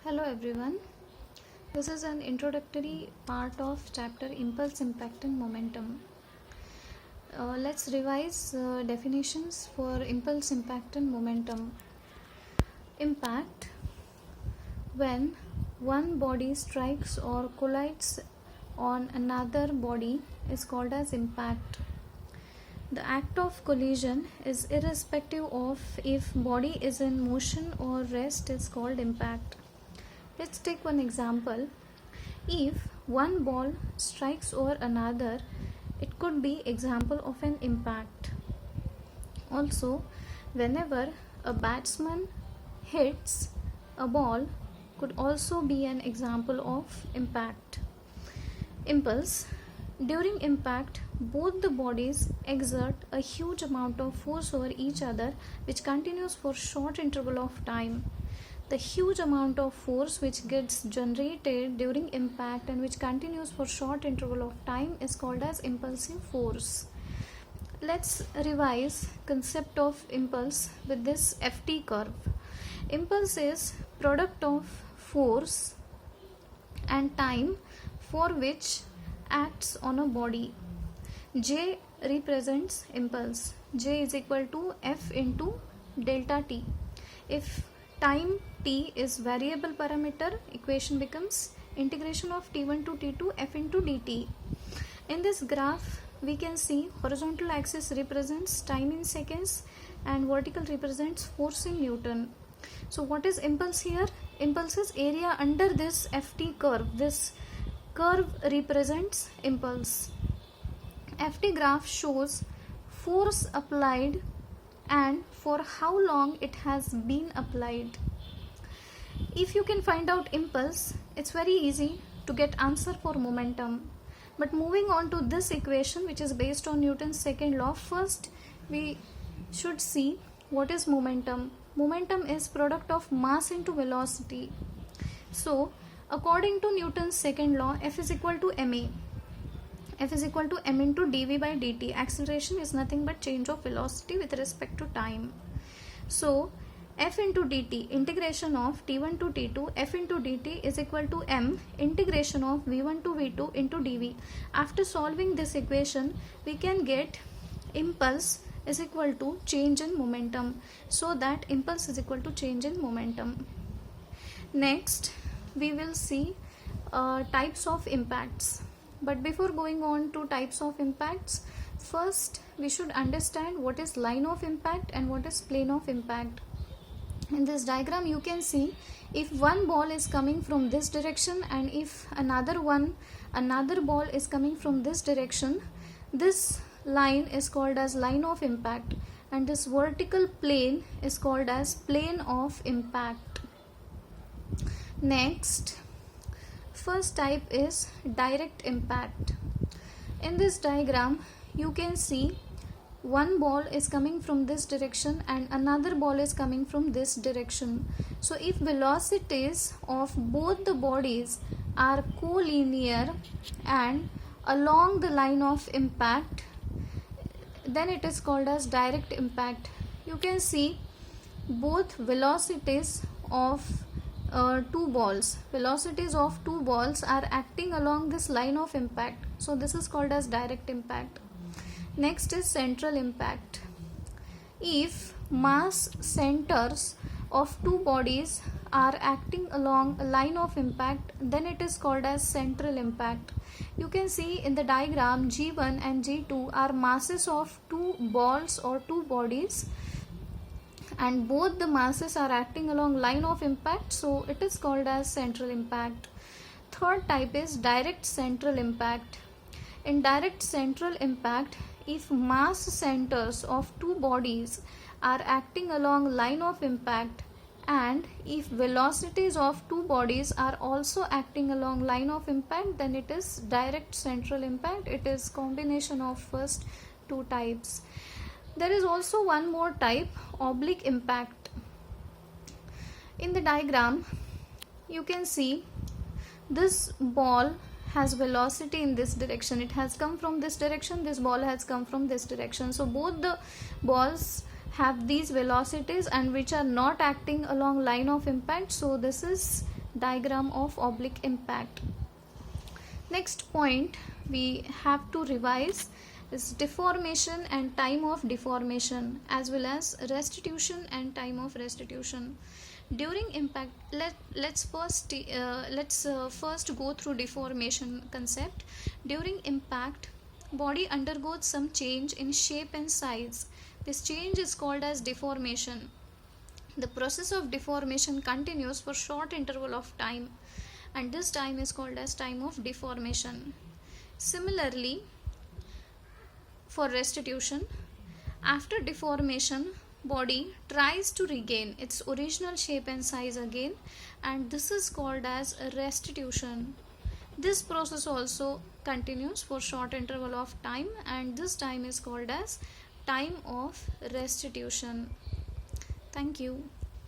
Hello everyone. This is an introductory part of chapter Impulse, Impact and Momentum. Let's revise definitions for impulse, impact and momentum. Impact: when one body strikes or collides on another body is called as impact. The act of collision is irrespective of if body is in motion or rest is called impact. Let's take one example. If one ball strikes over another, it could be example of an impact. Also, whenever a batsman hits a ball could also be an example of impact. Impulse: during impact, both the bodies exert a huge amount of force over each other, which continues for short interval of time. The huge amount of force which gets generated during impact and which continues for short interval of time is called as impulsive force. Let's revise concept of impulse with this FT curve. Impulse is product of force and time for which acts on a body. J represents impulse. J is equal to F into delta T. If time t is variable parameter, equation becomes integration of t1 to t2 f into dt. In this graph, we can see horizontal axis represents time in seconds and vertical represents force in Newton. So what is impulse here? Impulse is area under this FT curve. This curve represents impulse. FT graph shows force applied and for how long it has been applied. If you can find out impulse, it's very easy to get answer for momentum. But moving on to this equation, which is based on Newton's second law, first we should see what is momentum. Momentum is product of mass into velocity. So according to Newton's second law, F is equal to ma. F is equal to m into dv by dt. Acceleration is nothing but change of velocity with respect to time. So F into dt, integration of t1 to t2, F into dt is equal to m integration of v1 to v2 into dv. After solving this equation, we can get impulse is equal to change in momentum. So that impulse is equal to change in momentum. Next, we will see types of impacts. But before going on to types of impacts, first we should understand what is line of impact and what is plane of impact. In this diagram, you can see if one ball is coming from this direction and if another ball is coming from this direction, this line is called as line of impact and this vertical plane is called as plane of impact. Next, first type is direct impact. In this diagram, you can see one ball is coming from this direction and another ball is coming from this direction. So if velocities of both the bodies are collinear and along the line of impact, then it is called as direct impact. You can see both velocities of two balls are acting along this line of impact. So this is called as direct impact. Next is central impact. If mass centers of two bodies are acting along a line of impact, then it is called as central impact. You can see in the diagram G1 and G2 are masses of two balls or two bodies and both the masses are acting along line of impact, so it is called as central impact. Third type is direct central impact. In direct central impact, if mass centers of two bodies are acting along line of impact and if velocities of two bodies are also acting along line of impact, then it is direct central impact. It is combination of first two types. There is also one more type, oblique impact. In the diagram, you can see this ball has velocity in this direction. It has come from this direction. This ball has come from this direction. So both the balls have these velocities and which are not acting along line of impact. So this is diagram of oblique impact. Next point we have to revise is deformation and time of deformation, as well as restitution and time of restitution. During impact, let's first go through deformation concept. During impact, body undergoes some change in shape and size. This change is called as deformation. The process of deformation continues for short interval of time, and this time is called as time of deformation. Similarly, for restitution, after deformation, body tries to regain its original shape and size again, and this is called as restitution. This process also continues for short interval of time, and this time is called as time of restitution. Thank you.